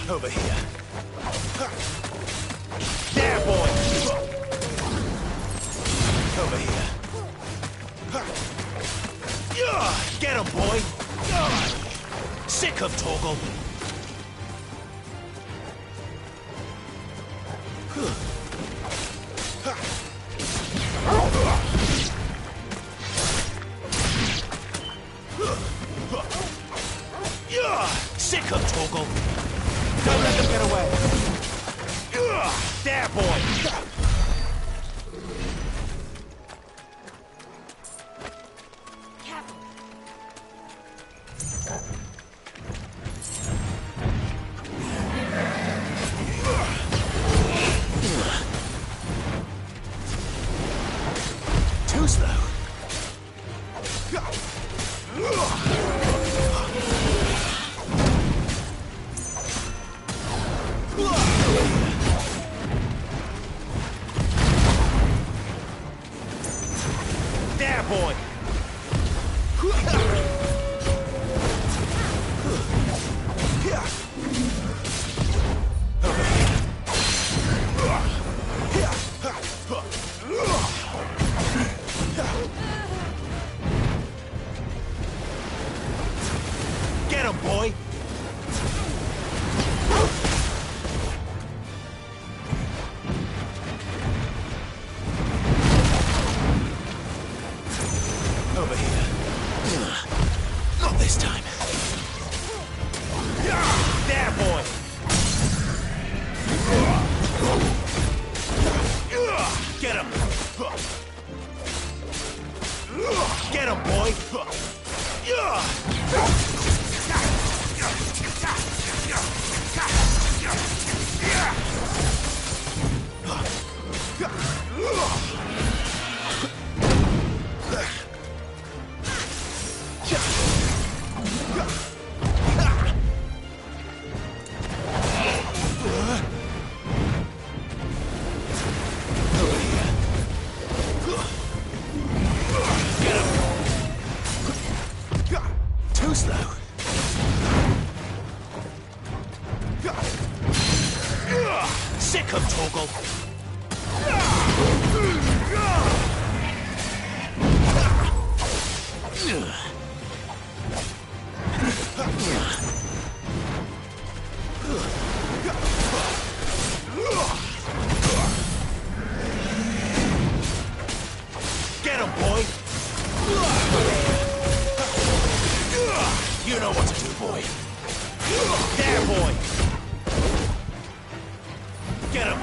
Over here. There, boy! Over here. Get him, boy! Sick of Toggle! Sick of Toggle! Don't let them get away! There, boy! Too slow. There, boy! Get him, boy! Over here. Not this time. There, boy! Get him! Get him, boy! Too slow. Sick of Toggle. Get him, boy. You know what to do, boy. There, boy. Get him.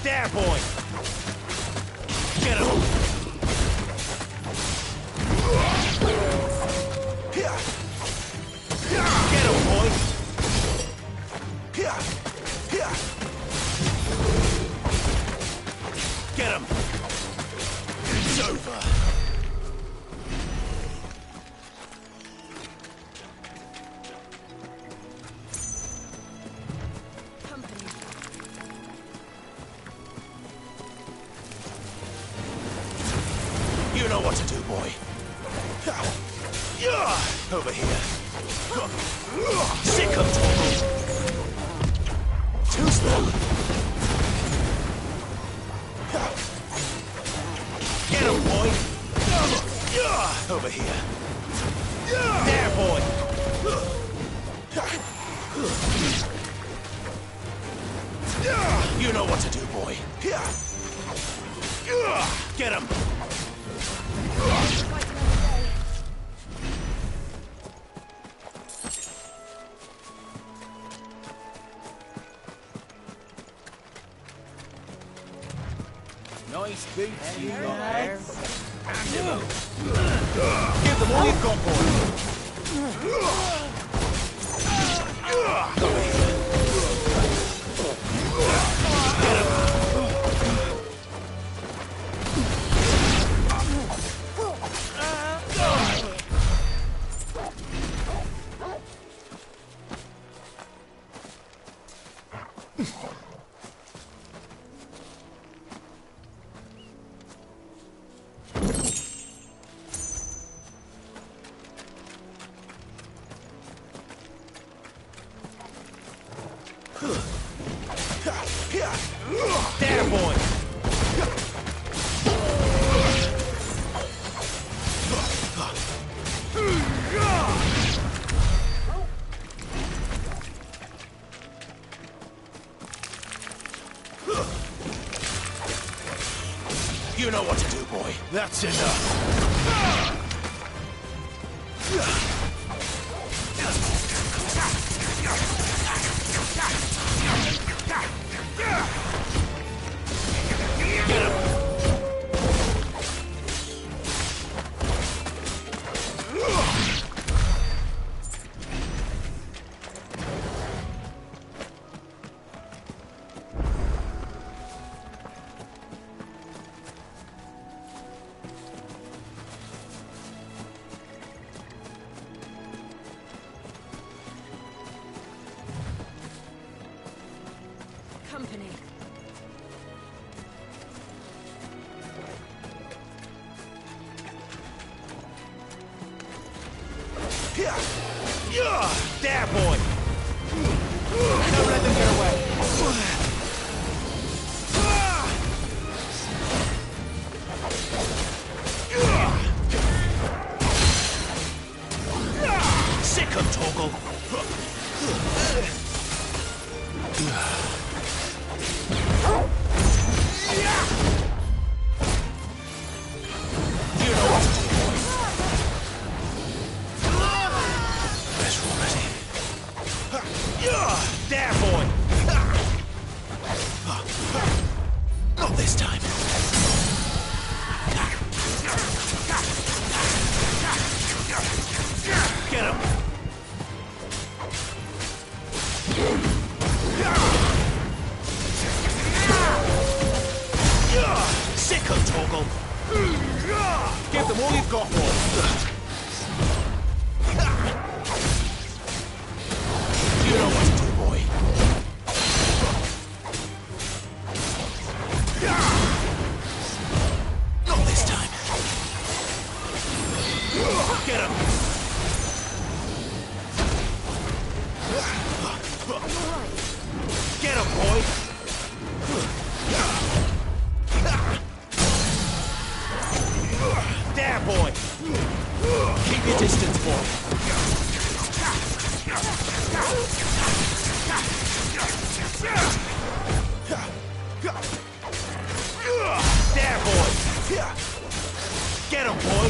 There, boy! Get him! Get him, boy! Get him! It's over! You know what to do, boy. Over here. Sick of Toggle. Too slow. Get him, boy. Over here. There, boy. You know what to do, boy. Get him. Nice beat you got there. Give them all you've got, There, boy! You know what to do, boy. That's enough. Company. There, boy! Don't let them get away! Sick of Toggle! There, boy! Not this time. Get him! Sick of Toggle! Give them all you've got, boy. You know what to do, boy. Not this time. Get him! Get him, boy! There, boy! Keep your distance, boy. There, boy! Get him, boy!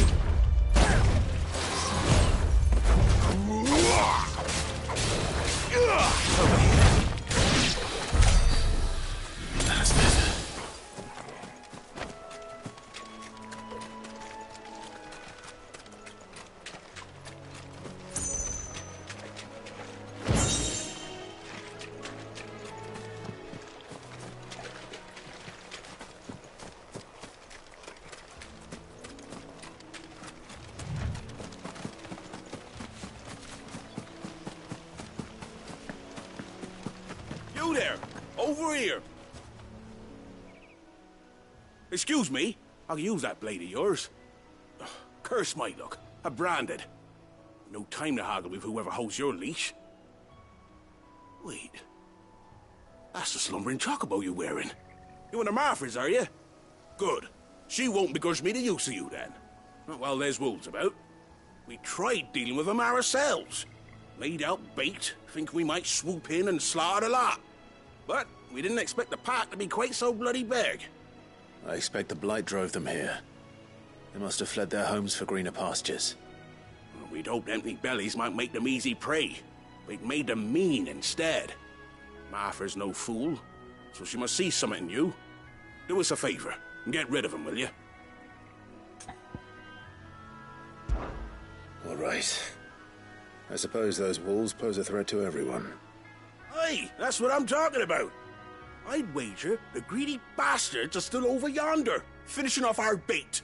Over here. That's better. You there! Over here! Excuse me, I'll use that blade of yours. Ugh, curse my luck. I'm branded. No time to haggle with whoever holds your leash. Wait. That's the slumbering chocobo you're wearing. You and the Marfors, are you? Good. She won't begrudge me the use of you, then. Not while there's wolves about. We tried dealing with them ourselves. Laid out bait, think we might swoop in and slaughter the lot. But we didn't expect the pack to be quite so bloody big. I expect the blight drove them here. They must have fled their homes for greener pastures. Well, we'd hoped empty bellies might make them easy prey. But it made them mean instead. Martha's no fool, so she must see something in you. Do us a favor. and get rid of him, will you? All right. I suppose those walls pose a threat to everyone. Aye, that's what I'm talking about. I'd wager the greedy bastards are still over yonder, finishing off our bait.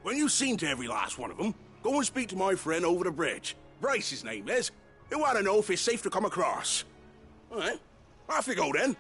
When you've seen to every last one of them, go and speak to my friend over the bridge. Bryce, his name is. He want to know if it's safe to come across. All right, off you go then.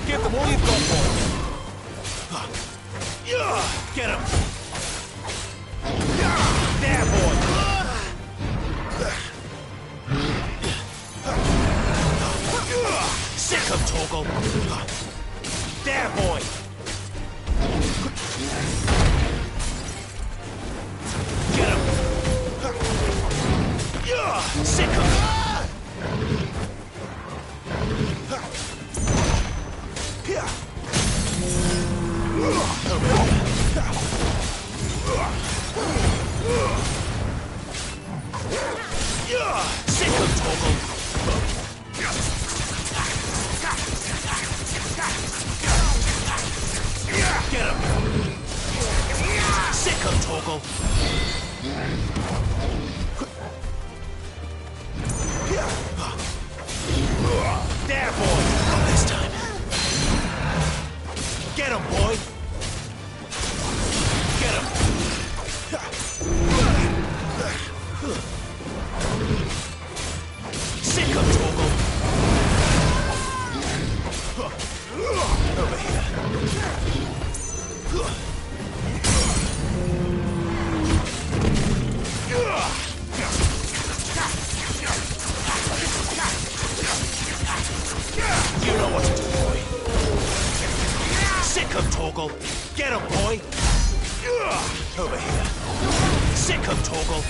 Give them all you've got, boy. Get him. There, boy. Sick him, Torgal. There, boy. Get him. Sick him. Sick of Torgal. Get him. Sick of Torgal. There, boy. Not this time. Get him, boy. Get him. Sick of Torgal. Over here. You know what to do, boy. Sick of Torgal. Get him, boy. Over here. Sick of Torgal.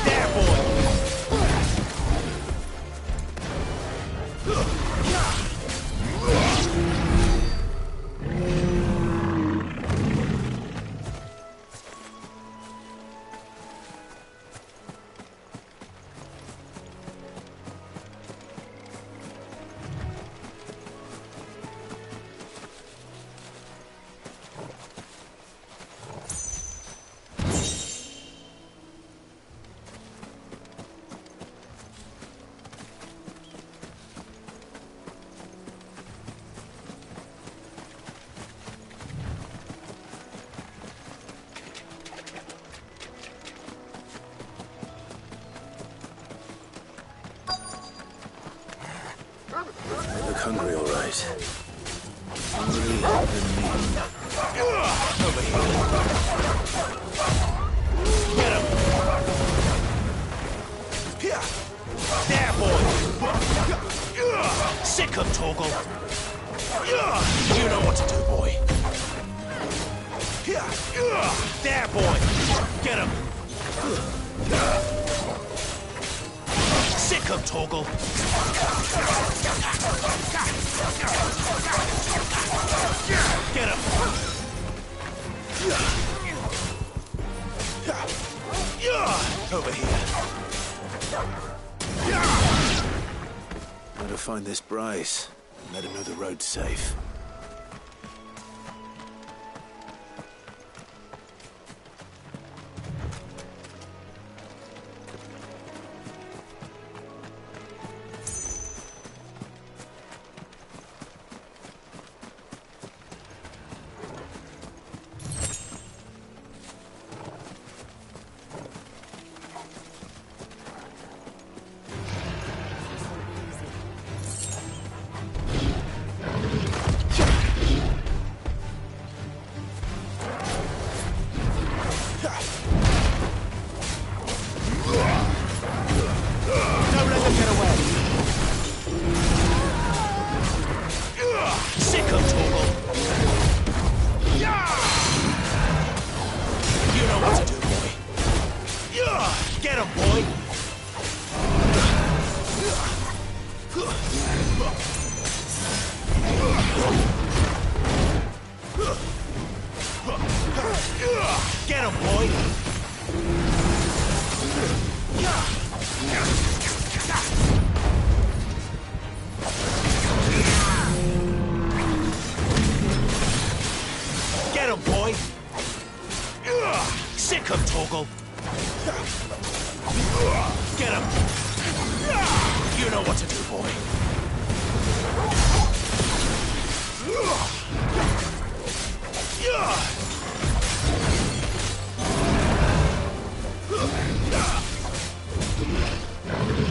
There, boy. Look hungry, all right. Hungry and mean. Over here. Get him. There, boy. Sick of Torgal. You know what to do, boy. There, boy. Get him. Sick of Torgal. Get him. Over here. Gotta find this Bryce. Let him know the road's safe. Get him, boy! Get him, boy! Sick him, Torgal! Get him! You know what to do, boy.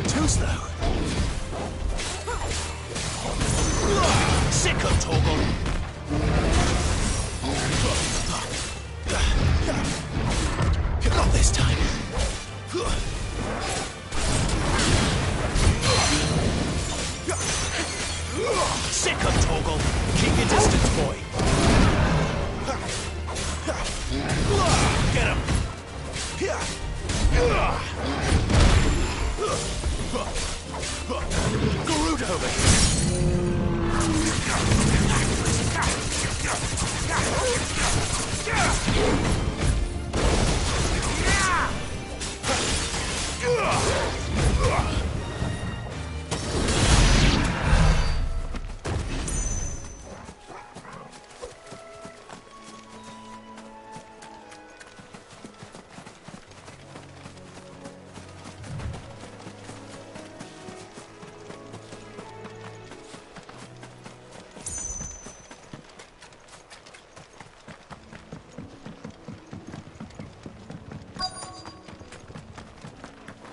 Too slow. Sick him, Torgal! Not this time. Sick him, Torgal! Keep your distance, boy. Get him! Garud over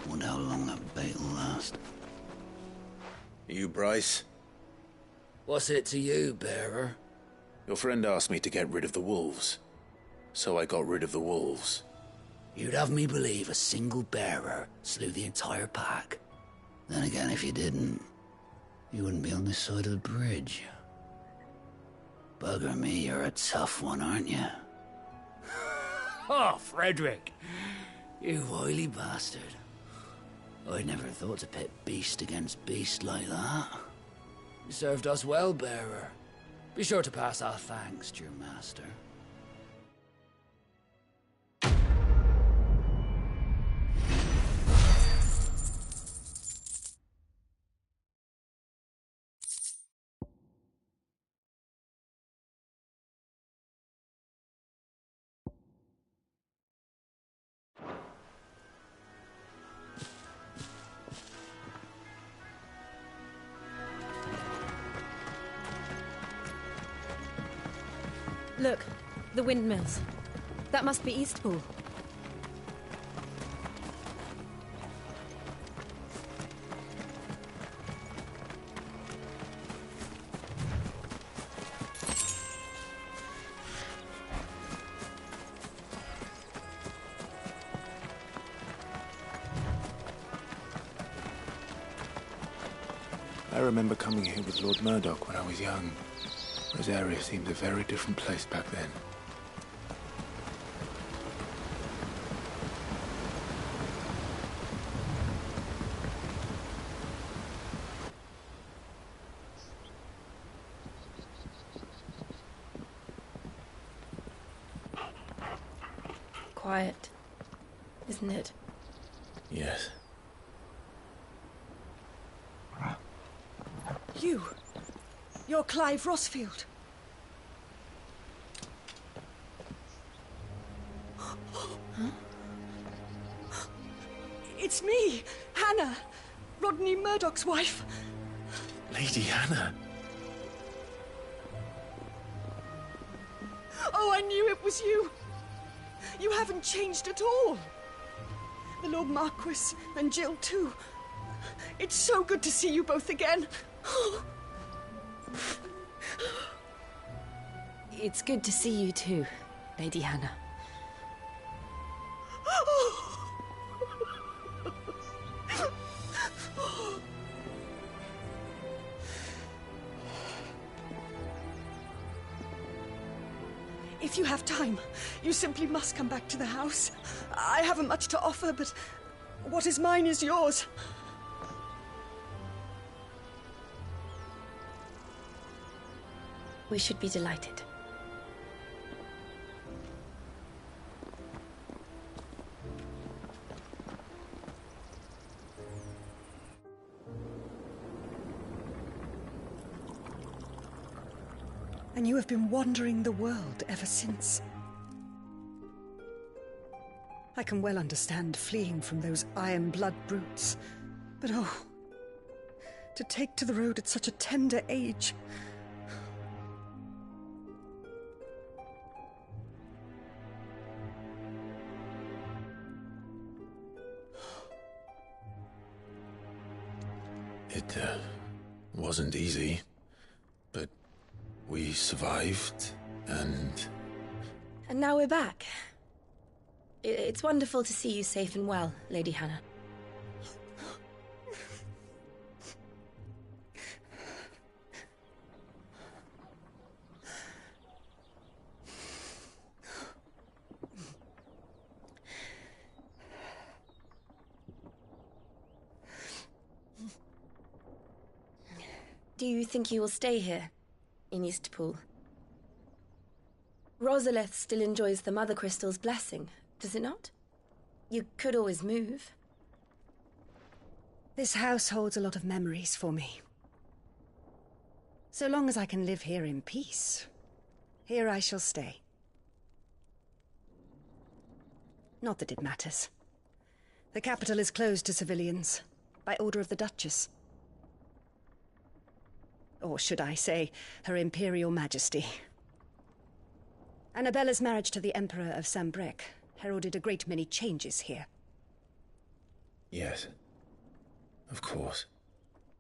Wonder how long that bait will last. You, Bryce? What's it to you, bearer? Your friend asked me to get rid of the wolves. So I got rid of the wolves. You'd have me believe a single bearer slew the entire pack. Then again, if you didn't, you wouldn't be on this side of the bridge. Bugger me, you're a tough one, aren't you? Oh, Frederick! You wily bastard. I'd never thought to pit beast against beast like that. You served us well, bearer. Be sure to pass our thanks to your master. Look, the windmills. That must be Eastpool. I remember coming here with Lord Murdoch when I was young. Rosaria seemed a very different place back then. Quiet, isn't it? Yes. You're Clive Rossfield. Huh? It's me, Hannah, Rodney Murdoch's wife. Lady Hannah. Oh, I knew it was you. You haven't changed at all. The Lord Marquis and Jill too. It's so good to see you both again. It's good to see you too, Lady Hannah. If you have time, you simply must come back to the house. I haven't much to offer, but what is mine is yours. We should be delighted. and you have been wandering the world ever since. I can well understand fleeing from those iron blood brutes, but oh, to take to the road at such a tender age. It wasn't easy, but we survived, and... And now we're back. It's wonderful to see you safe and well, Lady Hannah. Do you think you will stay here, in Eastpool? Rosalith still enjoys the Mother Crystal's blessing, does it not? You could always move. This house holds a lot of memories for me. So long as I can live here in peace, here I shall stay. Not that it matters. The capital is closed to civilians, by order of the Duchess. Or should I say, Her Imperial Majesty. Annabella's marriage to the Emperor of Sambrec heralded a great many changes here. Yes. Of course.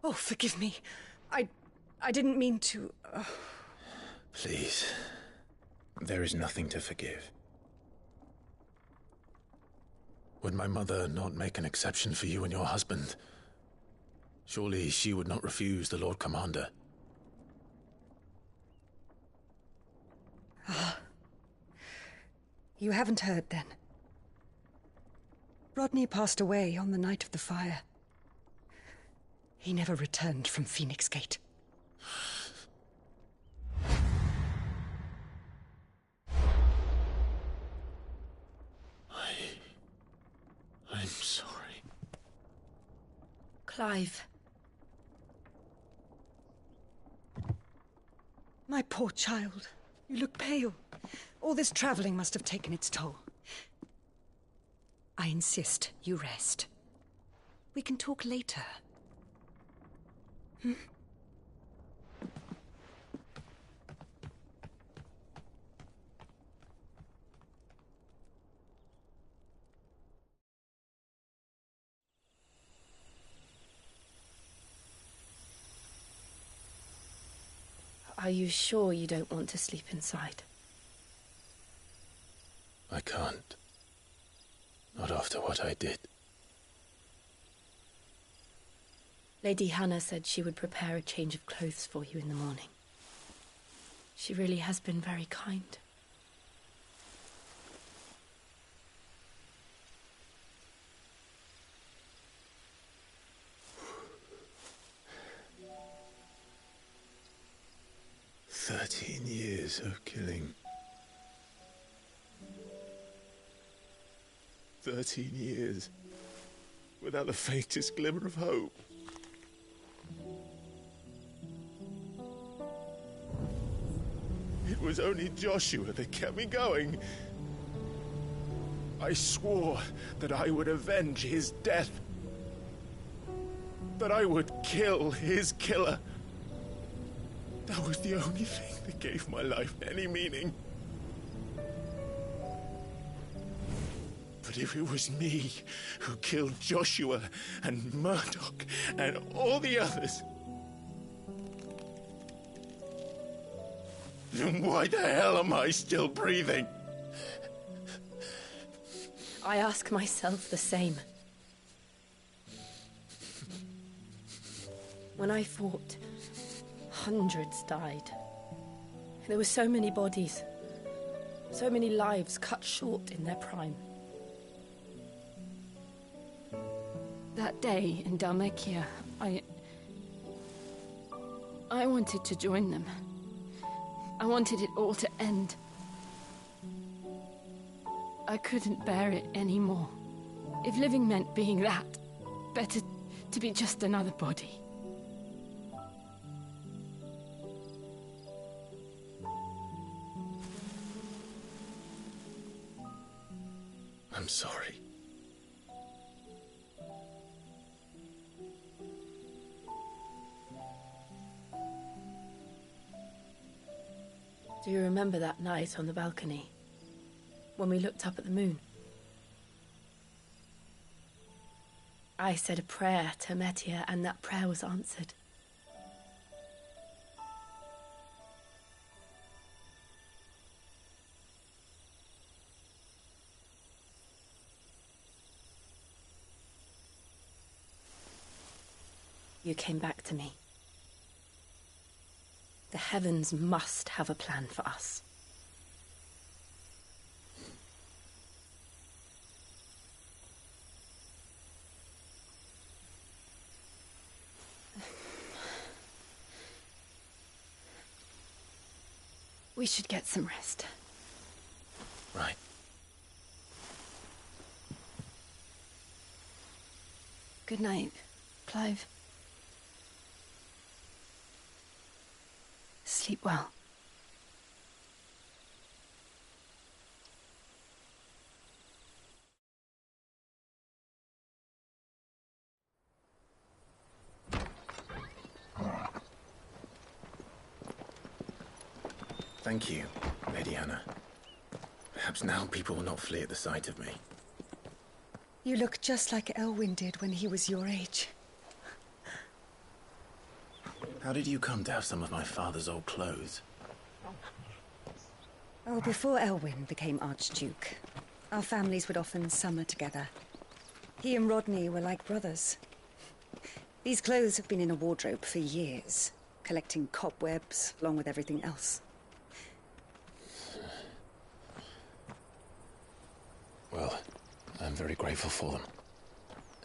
Oh, forgive me. I didn't mean to... Please. There is nothing to forgive. Would my mother not make an exception for you and your husband? Surely she would not refuse the Lord Commander. You haven't heard, then. Rodney passed away on the night of the fire. He never returned from Phoenix Gate. I'm sorry. Clive. My poor child. You look pale. All this traveling must have taken its toll. I insist you rest. We can talk later. Are you sure you don't want to sleep inside? I can't. Not after what I did. Lady Hannah said she would prepare a change of clothes for you in the morning. She really has been very kind. Years of killing. 13 years. Without the faintest glimmer of hope. It was only Joshua that kept me going. I swore that I would avenge his death. That I would kill his killer. That was the only thing that gave my life any meaning. But if it was me who killed Joshua and Murdoch and all the others, then why the hell am I still breathing? I ask myself the same. When I fought, hundreds died. There were so many bodies, so many lives cut short in their prime. That day in Dalmekia, I wanted to join them. I wanted it all to end. I couldn't bear it anymore. If living meant being that, better to be just another body. I'm sorry. Do you remember that night on the balcony? When we looked up at the moon? I said a prayer to Metia, and that prayer was answered. You came back to me. The heavens must have a plan for us. We should get some rest. Right. Good night, Clive. Sleep well. Thank you, Lady Hannah. Perhaps now people will not flee at the sight of me. You look just like Elwyn did when he was your age. How did you come to have some of my father's old clothes? Oh, before Elwyn became Archduke, our families would often summer together. He and Rodney were like brothers. These clothes have been in a wardrobe for years, collecting cobwebs along with everything else. Well, I'm very grateful for them.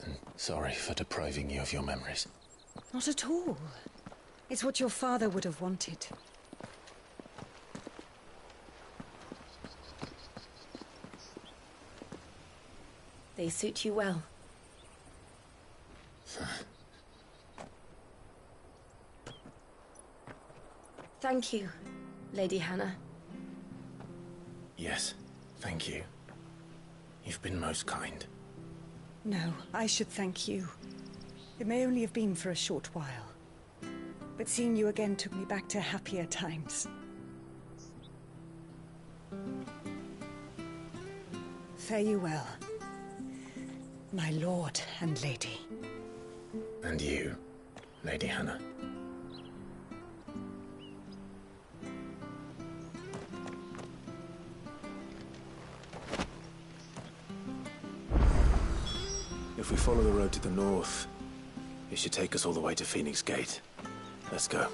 And sorry for depriving you of your memories. Not at all. It's what your father would have wanted. They suit you well. Thank you, Lady Hannah. Yes, thank you. You've been most kind. No, I should thank you. It may only have been for a short while, but seeing you again took me back to happier times. Fare you well, my lord and lady. And you, Lady Hannah. If we follow the road to the north, it should take us all the way to Phoenix Gate. Let's go.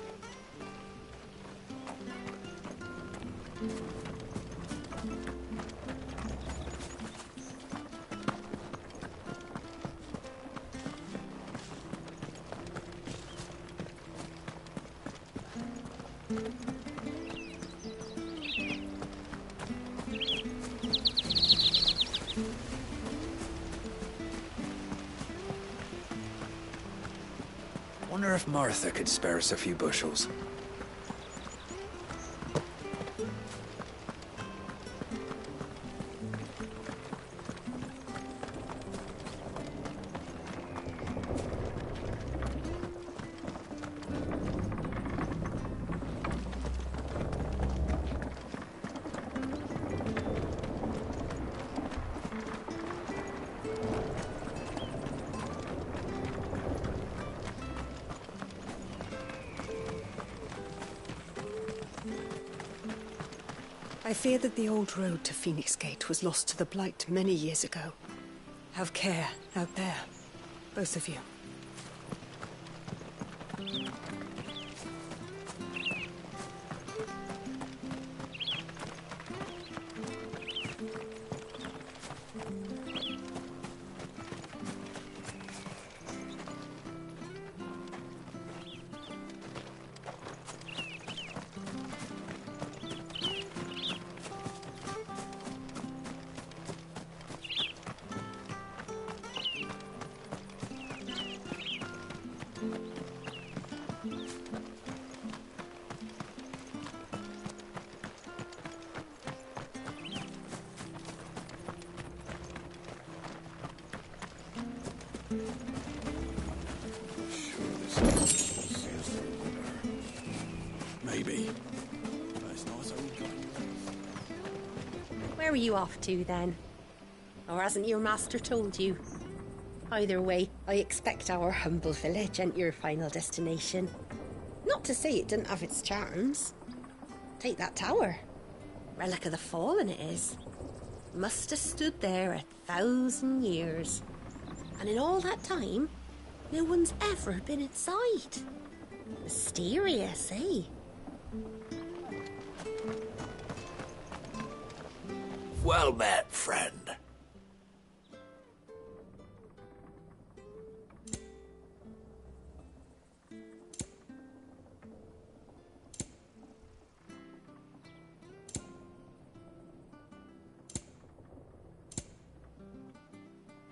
Wonder if Martha could spare us a few bushels. I fear that the old road to Phoenix Gate was lost to the Blight many years ago. Have care out there, both of you. Maybe. Where are you off to, then? Or hasn't your master told you? Either way, I expect our humble village ain't your final destination. Not to say it didn't have its charms. Take that tower. Relic of the Fallen it is. Must have stood there 1,000 years. And in all that time, no one's ever been inside. Mysterious, eh? Well met, friend.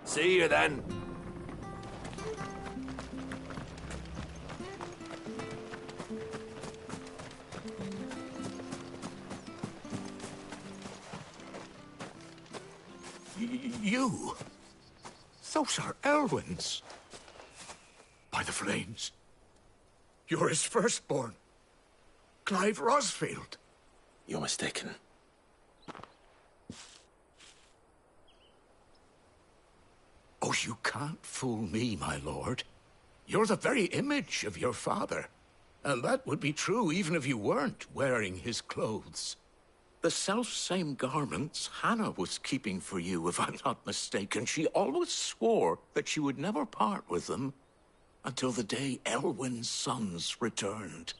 See you then. You? Those are Elwyn's. By the flames. You're his firstborn. Clive Rosfield. You're mistaken. Oh, you can't fool me, my lord. You're the very image of your father. And that would be true even if you weren't wearing his clothes. The self-same garments Hannah was keeping for you, if I'm not mistaken. She always swore that she would never part with them until the day Elwyn's sons returned.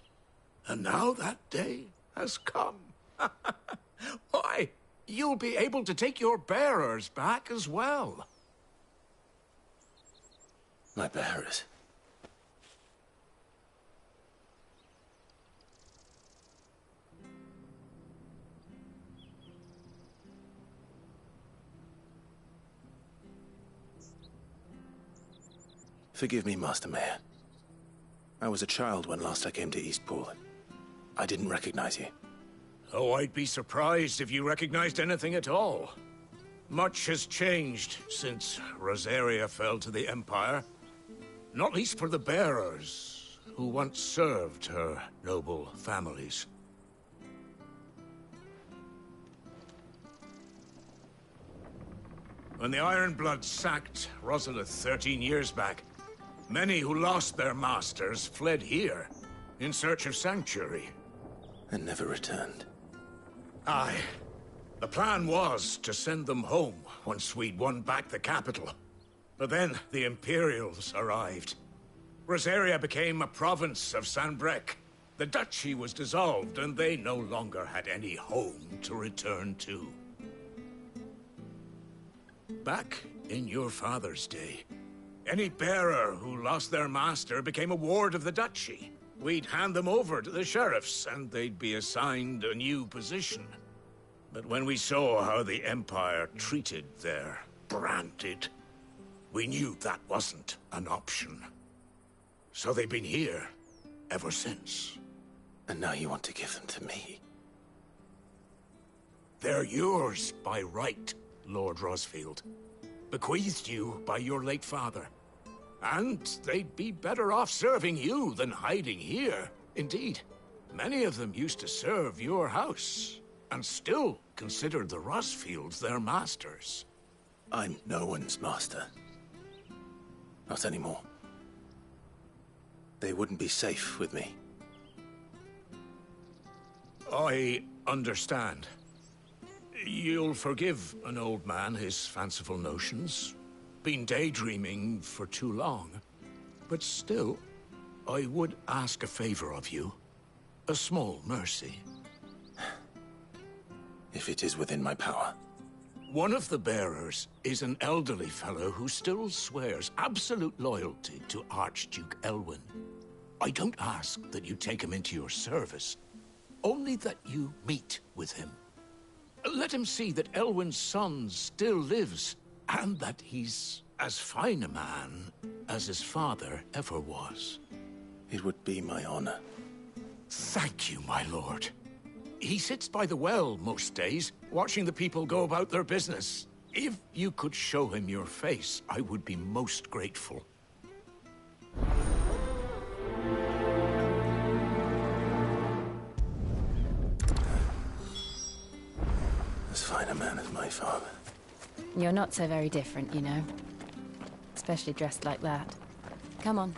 And now that day has come. Why, you'll be able to take your bearers back as well. My bearers. Forgive me, Master Mayor. I was a child when last I came to Eastpool. I didn't recognize you. Oh, I'd be surprised if you recognized anything at all. Much has changed since Rosaria fell to the Empire. Not least for the bearers, who once served her noble families. When the Ironbloods sacked Rosalith 13 years back, many who lost their masters fled here, in search of sanctuary. And never returned. Aye. The plan was to send them home once we'd won back the capital. But then the Imperials arrived. Rosaria became a province of Sanbreque. The duchy was dissolved, and they no longer had any home to return to. Back in your father's day, any bearer who lost their master became a ward of the duchy. We'd hand them over to the sheriffs, and they'd be assigned a new position. But when we saw how the Empire treated their branded, we knew that wasn't an option. So they've been here ever since. And now you want to give them to me? They're yours by right, Lord Rosfield. Bequeathed you by your late father. And they'd be better off serving you than hiding here. Indeed, many of them used to serve your house, and still considered the Rosfields their masters. I'm no one's master. Not anymore. They wouldn't be safe with me. I understand. You'll forgive an old man his fanciful notions. Been daydreaming for too long. But still, I would ask a favor of you. A small mercy. If it is within my power. One of the bearers is an elderly fellow who still swears absolute loyalty to Archduke Elwyn. I don't ask that you take him into your service, only that you meet with him. Let him see that Elwyn's son still lives, and that he's as fine a man as his father ever was. It would be my honor. Thank you, my lord. He sits by the well most days, watching the people go about their business. If you could show him your face, I would be most grateful. As fine a man as my father. You're not so very different, you know. Especially dressed like that. Come on,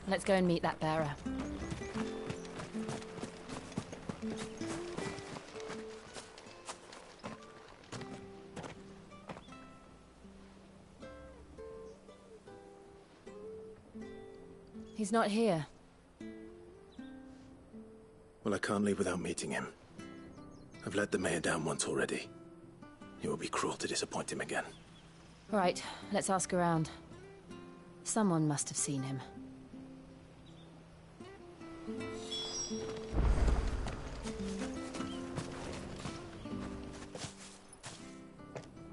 let's go and meet that bearer. He's not here. Well, I can't leave without meeting him. I've let the mayor down once already. It would be cruel to disappoint him again. Right, let's ask around. Someone must have seen him.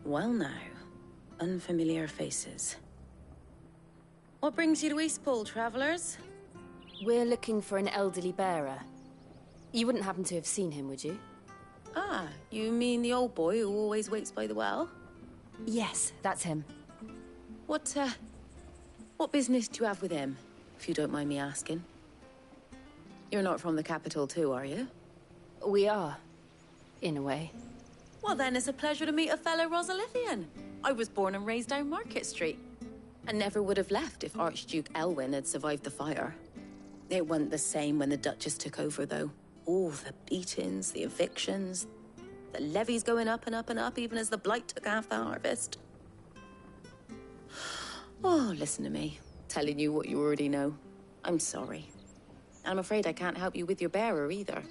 Well now, unfamiliar faces. What brings you to Eastpool, travellers? We're looking for an elderly bearer. You wouldn't happen to have seen him, would you? Ah, you mean the old boy who always waits by the well? Yes, that's him. What business do you have with him, if you don't mind me asking? You're not from the capital too, are you? We are, in a way. Well then, it's a pleasure to meet a fellow Rosalithian. I was born and raised down Market Street. And never would have left if Archduke Elwyn had survived the fire. It wasn't the same when the Duchess took over, though. All the beatings, the evictions, the levies going up and up and up, even as the blight took half the harvest. Oh, listen to me, telling you what you already know. I'm sorry. I'm afraid I can't help you with your bearer either,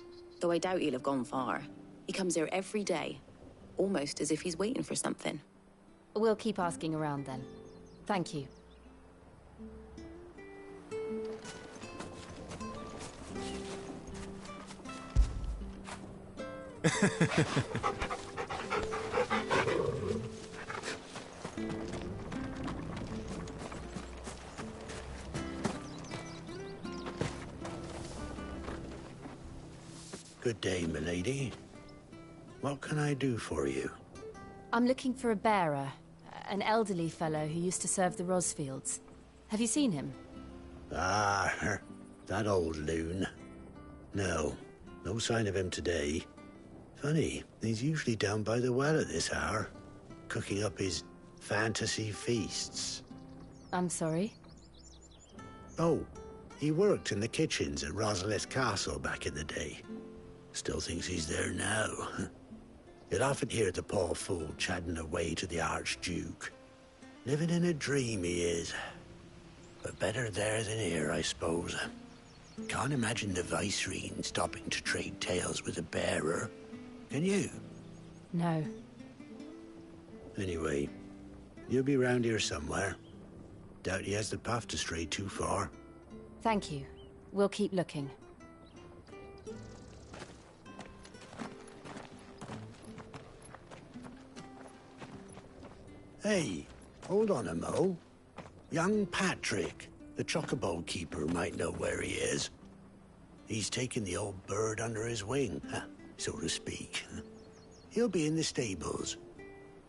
though I doubt he'll have gone far. He comes here every day, almost as if he's waiting for something. We'll keep asking around then. Thank you. Good day, milady. What can I do for you? I'm looking for a bearer, an elderly fellow who used to serve the Rosfields. Have you seen him? Ah, that old loon. No sign of him today. Funny, he's usually down by the well at this hour, cooking up his fantasy feasts. I'm sorry? Oh, he worked in the kitchens at Rosalith Castle back in the day. Still thinks he's there now. You'll often hear the poor fool chatting away to the Archduke. Living in a dream he is. But better there than here, I suppose. Can't imagine the Viceroy stopping to trade tales with a bearer. Can you? No. Anyway, you'll be round here somewhere. Doubt he has the path to stray too far. Thank you. We'll keep looking. Hey, hold on a mo. Young Patrick, the chocobo keeper, might know where he is. He's taken the old bird under his wing, so to speak. He'll be in the stables.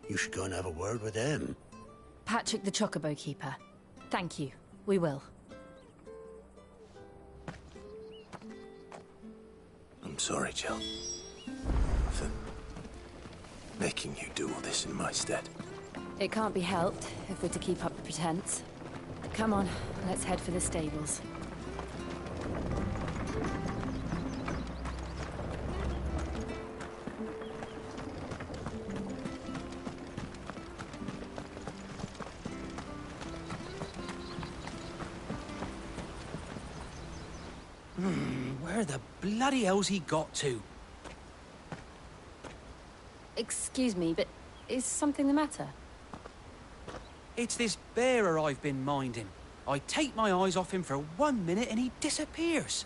You should go and have a word with him. Patrick the chocobo keeper. Thank you. We will. I'm sorry, Jill. For making you do all this in my stead. It can't be helped if we're to keep up the pretense. Come on, let's head for the stables. Where the bloody hell's he got to? Excuse me, but is something the matter? It's this bearer I've been minding. I take my eyes off him for 1 minute and he disappears.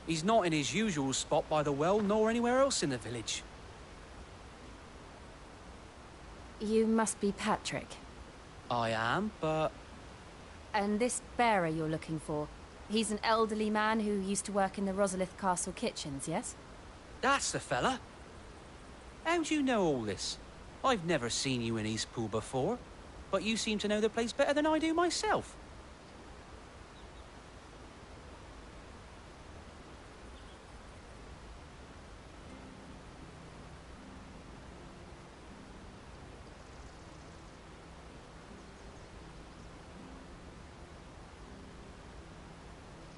He's not in his usual spot by the well, nor anywhere else in the village. You must be Patrick. I am, but... And this bearer you're looking for, he's an elderly man who used to work in the Rosalith Castle kitchens, yes? That's the fella. How do you know all this? I've never seen you in Eastpool before, but you seem to know the place better than I do myself.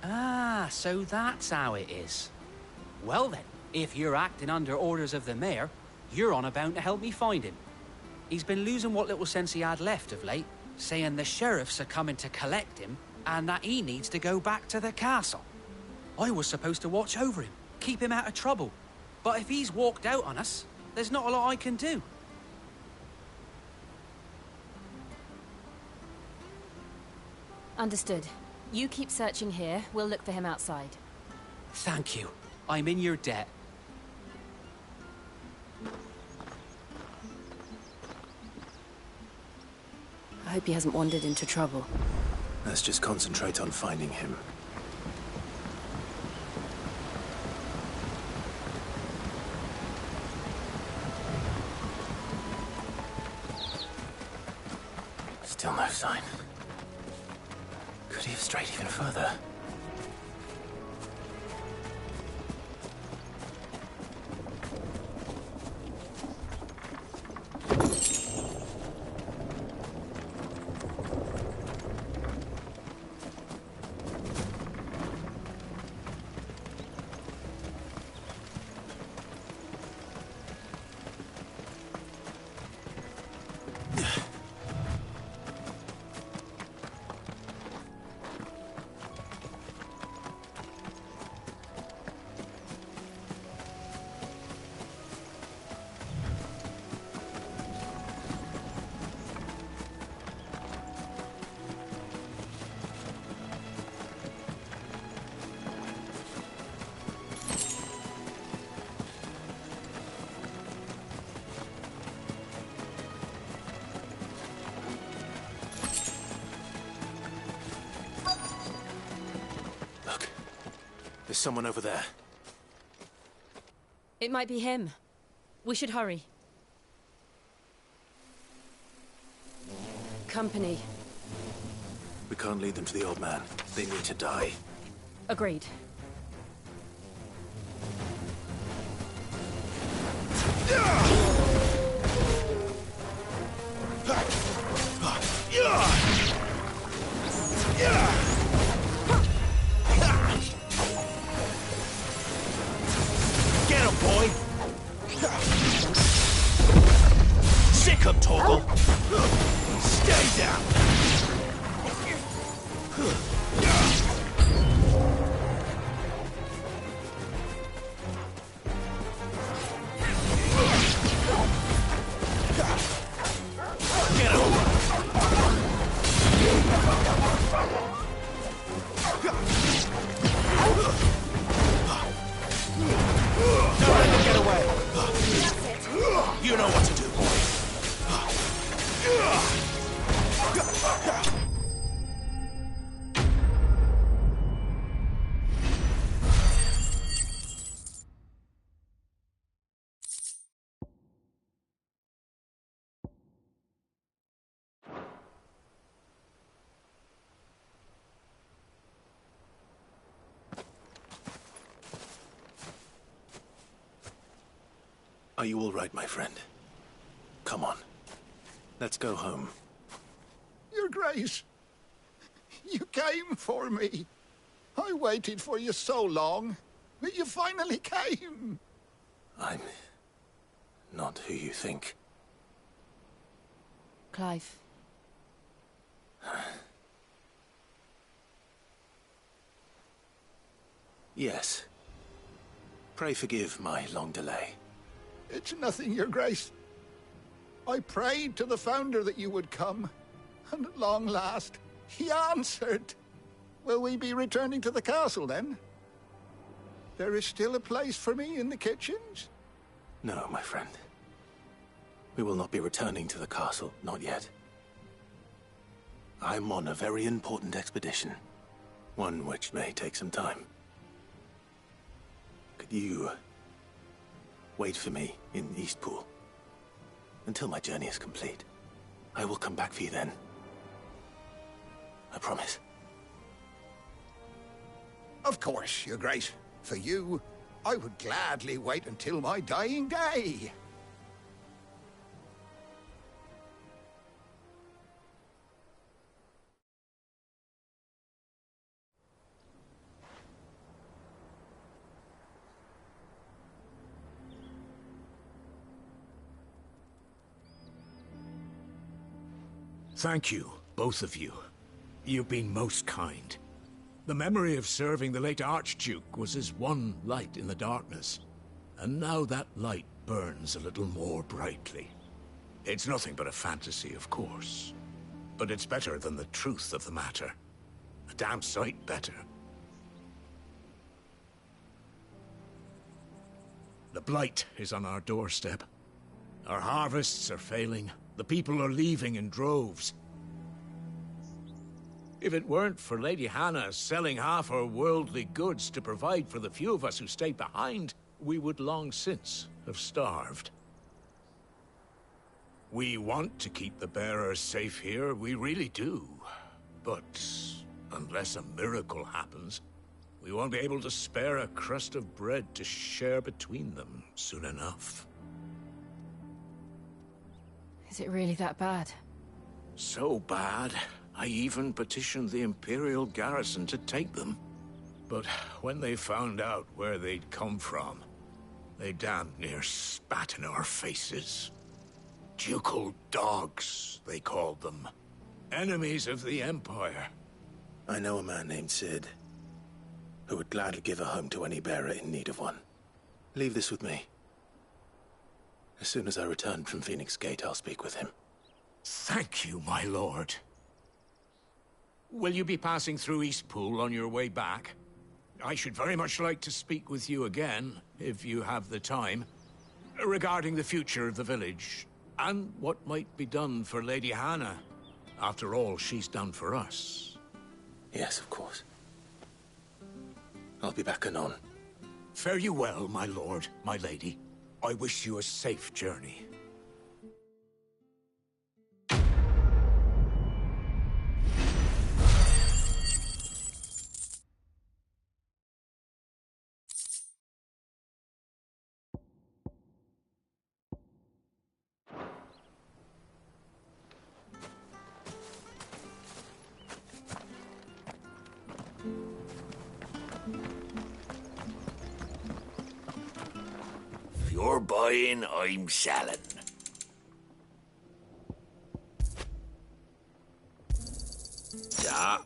Ah, so that's how it is. Well then, if you're acting under orders of the mayor, you're on about to help me find him. He's been losing what little sense he had left of late, saying the sheriffs are coming to collect him and that he needs to go back to the castle. I was supposed to watch over him, keep him out of trouble. But if he's walked out on us, there's not a lot I can do. Understood. You keep searching here, we'll look for him outside. Thank you. I'm in your debt. I hope he hasn't wandered into trouble. Let's just concentrate on finding him. Still no sign. Could he have strayed even further? There's someone over there. It might be him. We should hurry. Company. We can't lead them to the old man. They need to die. Agreed. Get him, boy! Sick him, Torgal! Stay down! Get him! Don't let them get away! You know what to do, boy! Are you all right, my friend? Come on. Let's go home. Your Grace, you came for me. I waited for you so long, but you finally came. I'm not who you think. Clive. Yes. Pray forgive my long delay. It's nothing, Your Grace. I prayed to the Founder that you would come, and at long last, he answered. Will we be returning to the castle, then? There is still a place for me in the kitchens? No, my friend. We will not be returning to the castle, not yet. I'm on a very important expedition. One which may take some time. Could you wait for me in Eastpool? Until my journey is complete. I will come back for you then. I promise. Of course, Your Grace. For you, I would gladly wait until my dying day. Thank you, both of you. You've been most kind. The memory of serving the late Archduke was as one light in the darkness, and now that light burns a little more brightly. It's nothing but a fantasy, of course, but it's better than the truth of the matter. A damn sight better. The blight is on our doorstep. Our harvests are failing. The people are leaving in droves. If it weren't for Lady Hannah selling half her worldly goods to provide for the few of us who stayed behind, we would long since have starved. We want to keep the bearers safe here, we really do. But unless a miracle happens, we won't be able to spare a crust of bread to share between them soon enough. Is it really that bad? So bad, I even petitioned the Imperial garrison to take them. But when they found out where they'd come from, they damned near spat in our faces. Ducal dogs, they called them. Enemies of the Empire. I know a man named Sid, who would gladly give a home to any bearer in need of one. Leave this with me. As soon as I return from Phoenix Gate, I'll speak with him. Thank you, my lord. Will you be passing through Eastpool on your way back? I should very much like to speak with you again, if you have the time, regarding the future of the village, and what might be done for Lady Hannah. After all she's done for us. Yes, of course. I'll be back anon. Fare you well, my lord, my lady. I wish you a safe journey. You're buying, I'm selling. Yeah.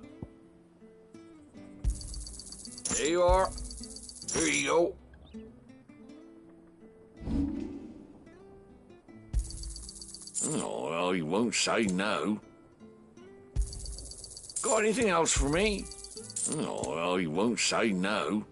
There you are. Here you go. Oh, well, you won't say no. Got anything else for me? Oh, well, you won't say no.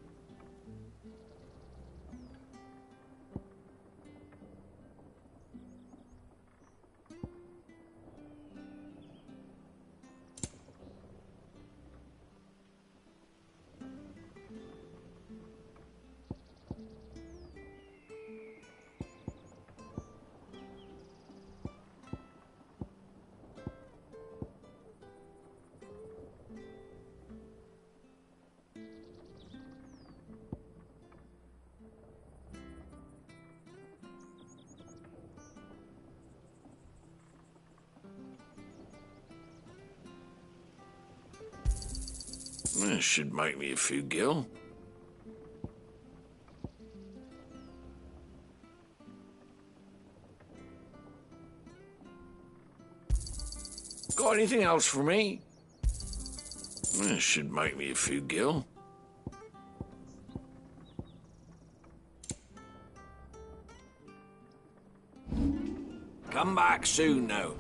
This should make me a few gil. Got anything else for me? This should make me a few gil. Come back soon now.